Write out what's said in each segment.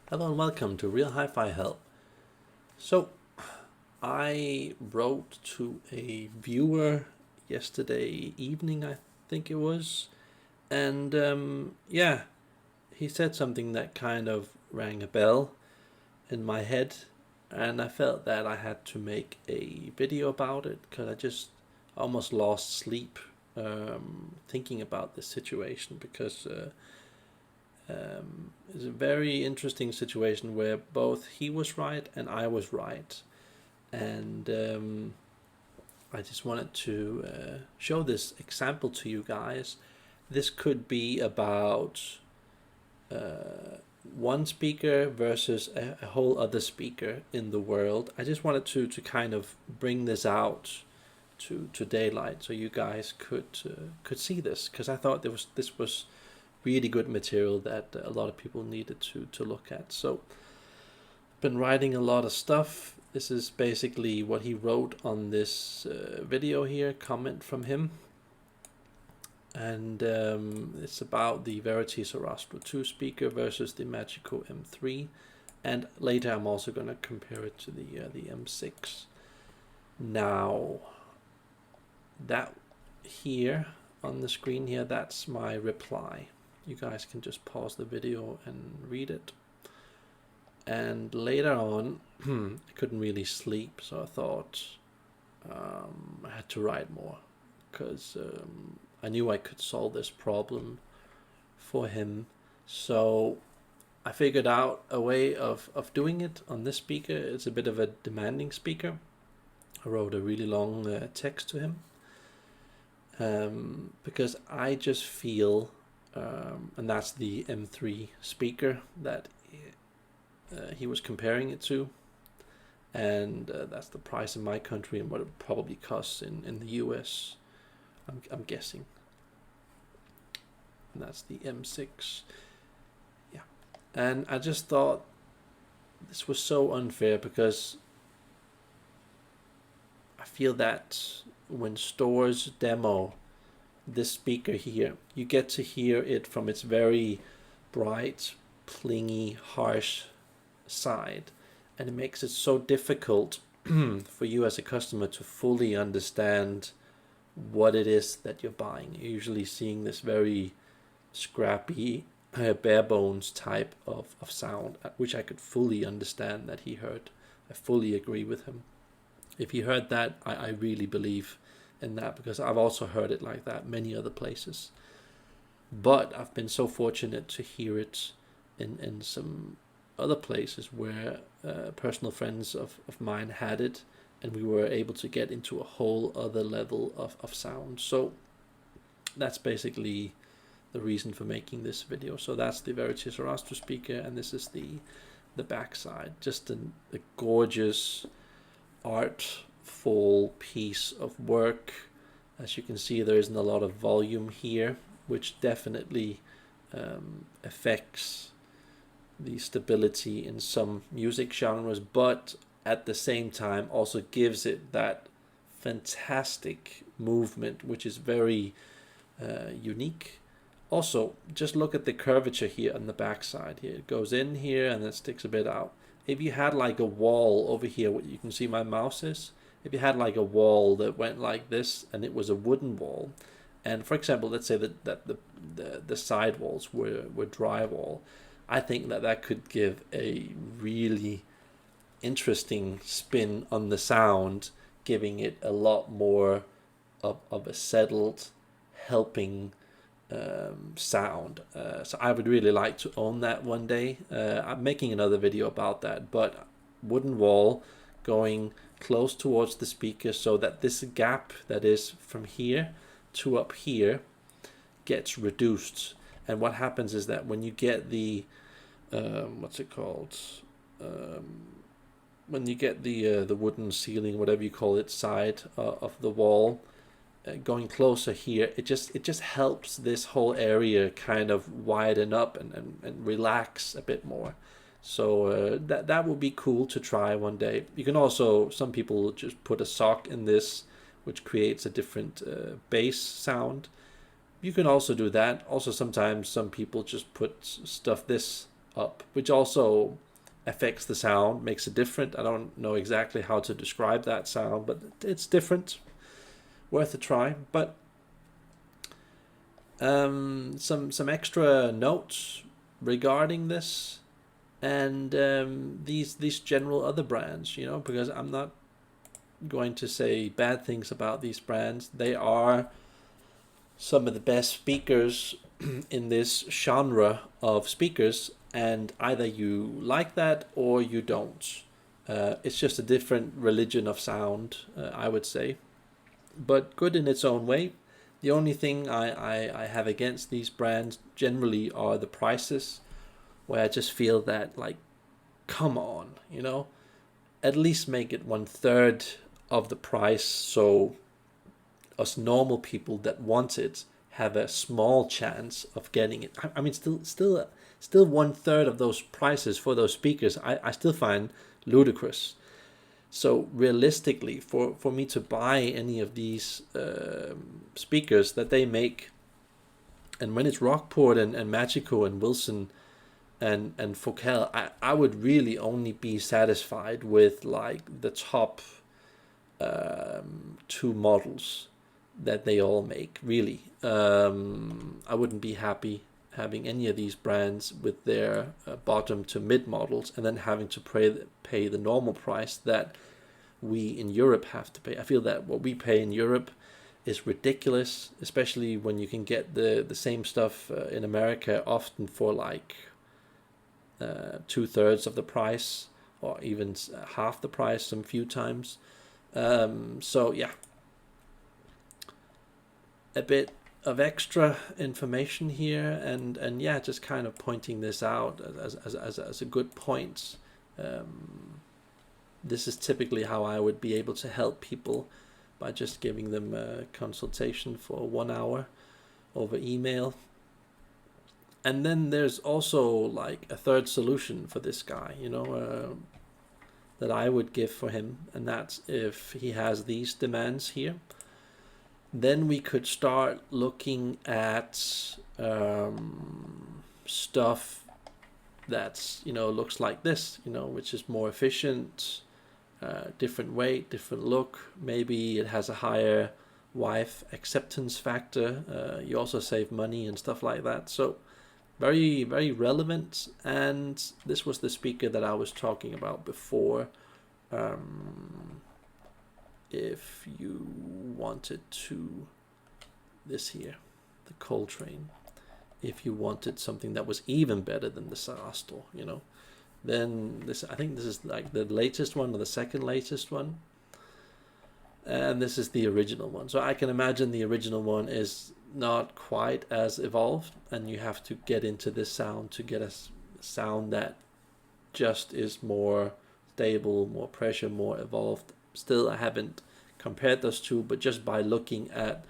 Hello and welcome to Real Hi-Fi Help. So, I wrote to a viewer yesterday evening, I think it was, and yeah, he said something that kind of rang a bell in my head, and I felt that I had to make a video about it because I just almost lost sleep thinking about this situation because it's a very interesting situation where both he was right and I was right. And I just wanted to show this example to you guys. This could be about one speaker versus a whole other speaker in the world. I just wanted to kind of bring this out to daylight so you guys could see this, because I thought this was really good material that a lot of people needed to look at. So I've been writing a lot of stuff. This is basically what he wrote on this video here, comment from him. And it's about the Verity 2 speaker versus the Magico M3. And later I'm also going to compare it to the M6. Now, that here on the screen here, that's my reply. You guys can just pause the video and read it. And later on, I couldn't really sleep, so I thought I had to write more, because I knew I could solve this problem for him. So I figured out a way of doing it on this speaker. It's a bit of a demanding speaker. I wrote a really long text to him because I just feel, and that's the M3 speaker that he was comparing it to, and that's the price in my country and what it probably costs in the US, I'm guessing. And that's the M6. Yeah. And I just thought this was so unfair, because I feel that when stores demo this speaker here, you get to hear it from its very bright, clingy, harsh side, and it makes it so difficult for you as a customer to fully understand what it is that you're buying. You're usually seeing this very scrappy, bare bones type of sound, which I could fully understand that he heard. I fully agree with him. If he heard that, I really believe in that, because I've also heard it like that many other places. But I've been so fortunate to hear it in some other places where personal friends of mine had it, and we were able to get into a whole other level of sound. So that's basically the reason for making this video. So that's the Verity speaker, and this is the backside. Just a gorgeous artful piece of work. As you can see, there isn't a lot of volume here, which definitely affects the stability in some music genres, but at the same time also gives it that fantastic movement, which is very unique. Also, just look at the curvature here on the backside here. It goes in here and then sticks a bit out. If you had like a wall over here, what you can see my mouse is, if you had like a wall that went like this and it was a wooden wall, and for example, let's say that the side walls were drywall, I think that could give a really interesting spin on the sound, giving it a lot more of a settled, helping sound. So I would really like to own that one day. I'm making another video about that, but wooden wall going close towards the speaker so that this gap that is from here to up here gets reduced. And what happens is that when you get the what's it called, when you get the wooden ceiling, whatever you call it, side of the wall, going closer here, it just helps this whole area kind of widen up and relax a bit more. So that would be cool to try one day. You can also, some people just put a sock in this, which creates a different bass sound. You can also do that. Also, sometimes some people just put stuff this up, which also affects the sound, makes it different. I don't know exactly how to describe that sound, but it's different. Worth a try. But some extra notes regarding this and these general other brands, you know, because I'm not going to say bad things about these brands. They are some of the best speakers in this genre of speakers, and either you like that or you don't. It's just a different religion of sound, I would say, but good in its own way. The only thing I have against these brands generally are the prices, where I just feel that, like, come on, you know, at least make it 1/3 of the price, so us normal people that want it have a small chance of getting it. I mean, still 1/3 of those prices for those speakers, I still find ludicrous. So realistically, for me to buy any of these speakers that they make, and when it's Rockport and Magico and Wilson and Focal, I would really only be satisfied with like the top two models that they all make, really. I wouldn't be happy having any of these brands with their bottom to mid models and then having to pay the normal price that we in Europe have to pay. I feel that what we pay in Europe is ridiculous, especially when you can get the same stuff in America often for like 2/3 of the price, or even half the price some few times. So yeah, a bit of extra information here, and yeah, just kind of pointing this out as a good point. This is typically how I would be able to help people, by just giving them a consultation for 1 hour over email. And then there's also like a third solution for this guy, you know, that I would give for him, and that's if he has these demands here. Then we could start looking at stuff that's, you know, looks like this, you know, which is more efficient, different weight, different look. Maybe it has a higher wife acceptance factor. You also save money and stuff like that. So very, very relevant. And this was the speaker that I was talking about before. If you wanted to, this here, the Coltrane, if you wanted something that was even better than the Sarastro, you know, then this, I think this is like the latest one or the second latest one, and this is the original one. So I can imagine the original one is not quite as evolved, and you have to get into this sound to get a sound that just is more stable, more pressure, more evolved. Still, I haven't compared those two, but just by looking at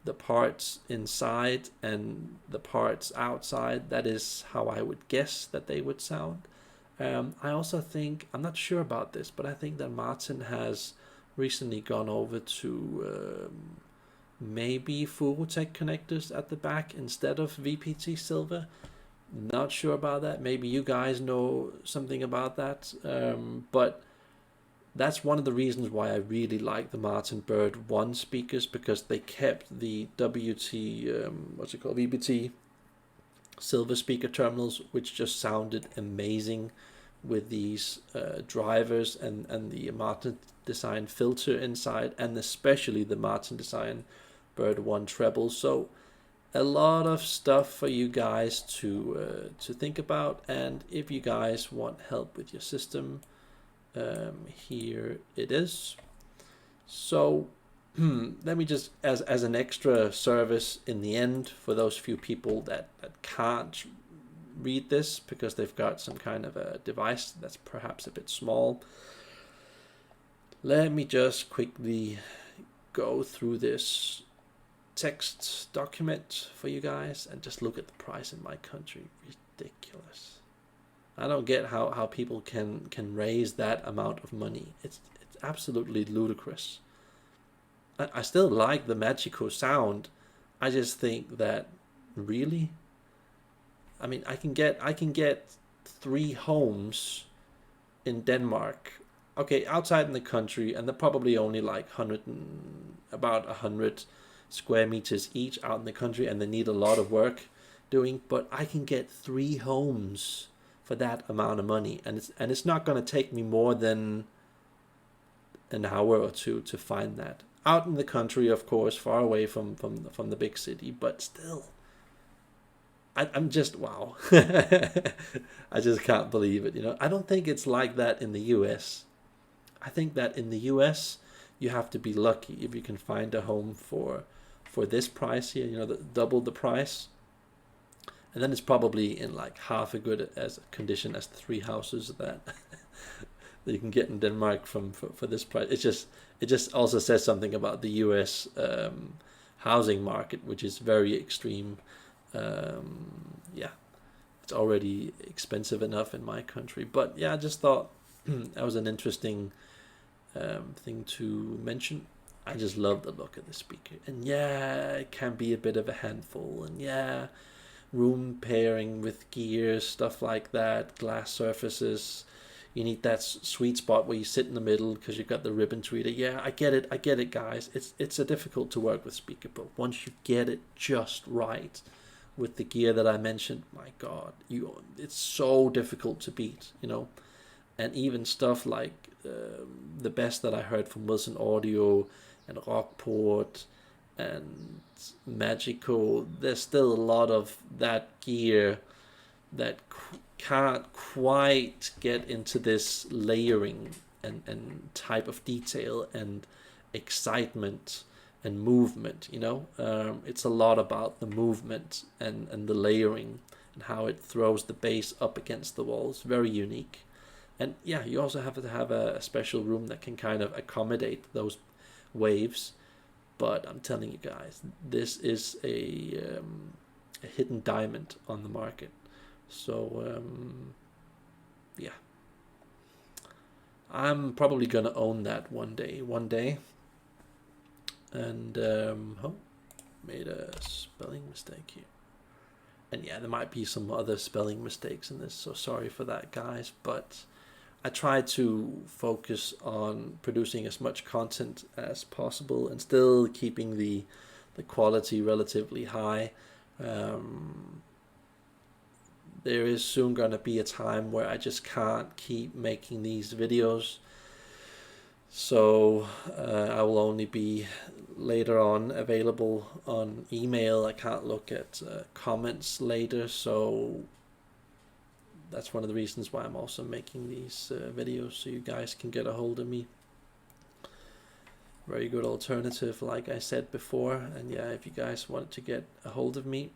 the parts inside and the parts outside, that is how I would guess that they would sound. I also think, I'm not sure about this, but I think that Martin has recently gone over to maybe Furutech connectors at the back instead of VPT silver. Not sure about that. Maybe you guys know something about that. But that's one of the reasons why I really like the Martin Bird 1 speakers, because they kept the WT, VPT silver speaker terminals, which just sounded amazing with these drivers and the Martin design filter inside, and especially the Martin design Bird 1 treble. So a lot of stuff for you guys to think about. And if you guys want help with your system, here it is. So let me just, as an extra service in the end, for those few people that can't read this because they've got some kind of a device that's perhaps a bit small, let me just quickly go through this text document for you guys and just look at the price in my country. Ridiculous. I don't get how people can raise that amount of money. It's absolutely ludicrous. I still like the Magico sound. I just think that, really, I mean, I can get 3 homes in Denmark. Okay, outside in the country, and they're probably only like about 100 square meters each out in the country, and they need a lot of work doing. But I can get 3 homes for that amount of money, and it's not going to take me more than an hour or two to find that out in the country, of course, far away from the big city, but still. I'm just, wow. I just can't believe it. I don't think it's like that in the US. I think that in the US, you have to be lucky if you can find a home for this price here, double the price. And then it's probably in like half a good as condition as the 3 houses that you can get in Denmark for this price. It just also says something about the US housing market, which is very extreme. Yeah, it's already expensive enough in my country. But yeah, I just thought that was an interesting thing to mention. I just love the look of the speaker, and yeah, it can be a bit of a handful, and yeah, room pairing with gear, stuff like that, glass surfaces. You need that sweet spot where you sit in the middle because you've got the ribbon reader. Yeah, I get it, guys. It's a difficult to work with speaker, but once you get it just right with the gear that I mentioned, my God, it's so difficult to beat, And even stuff like the best that I heard from Wilson Audio and Rockport and Magico, there's still a lot of that gear that can't quite get into this layering and type of detail and excitement and movement. It's a lot about the movement and the layering and how it throws the bass up against the walls. Very unique. And yeah, you also have to have a special room that can kind of accommodate those waves. But I'm telling you guys, this is a hidden diamond on the market. So yeah, I'm probably gonna own that one day. And made a spelling mistake here. And yeah, there might be some other spelling mistakes in this, so sorry for that, guys. But I try to focus on producing as much content as possible and still keeping the quality relatively high. There is soon going to be a time where I just can't keep making these videos. So I will only be later on available on email. I can't look at comments later, so that's one of the reasons why I'm also making these videos, so you guys can get a hold of me. Very good alternative, like I said before. And yeah, if you guys want to get a hold of me,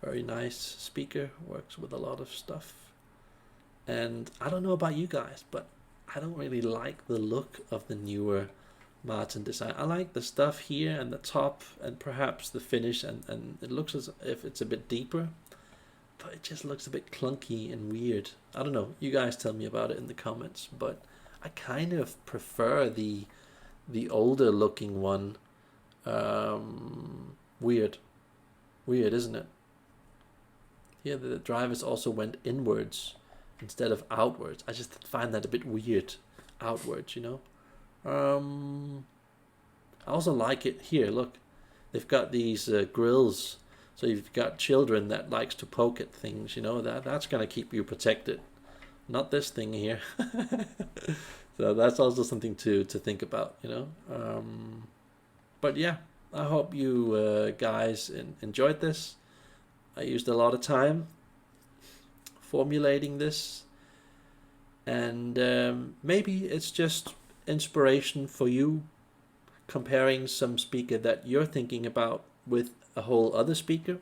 very nice speaker, works with a lot of stuff. And I don't know about you guys, but I don't really like the look of the newer Martin design. I like the stuff here and the top and perhaps the finish, and it looks as if it's a bit deeper, but it just looks a bit clunky and weird. I don't know, you guys tell me about it in the comments, but I kind of prefer the older looking one. Weird, isn't it? Here the drivers also went inwards instead of outwards. I just find that a bit weird, outwards, I also like it here. Look, they've got these grills, so you've got children that likes to poke at things. That's gonna keep you protected. Not this thing here. So that's also something to think about. But yeah, I hope you guys enjoyed this. I used a lot of time formulating this, and maybe it's just inspiration for you, comparing some speaker that you're thinking about with a whole other speaker.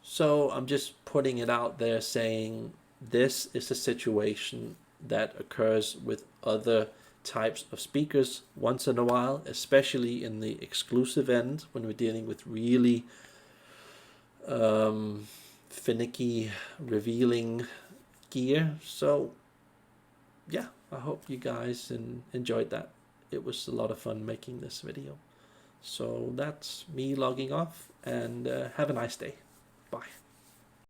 So I'm just putting it out there saying this is a situation that occurs with other types of speakers once in a while, especially in the exclusive end when we're dealing with really finicky, revealing gear. So yeah, I hope you guys enjoyed that. It was a lot of fun making this video. So that's me logging off, and have a nice day. Bye.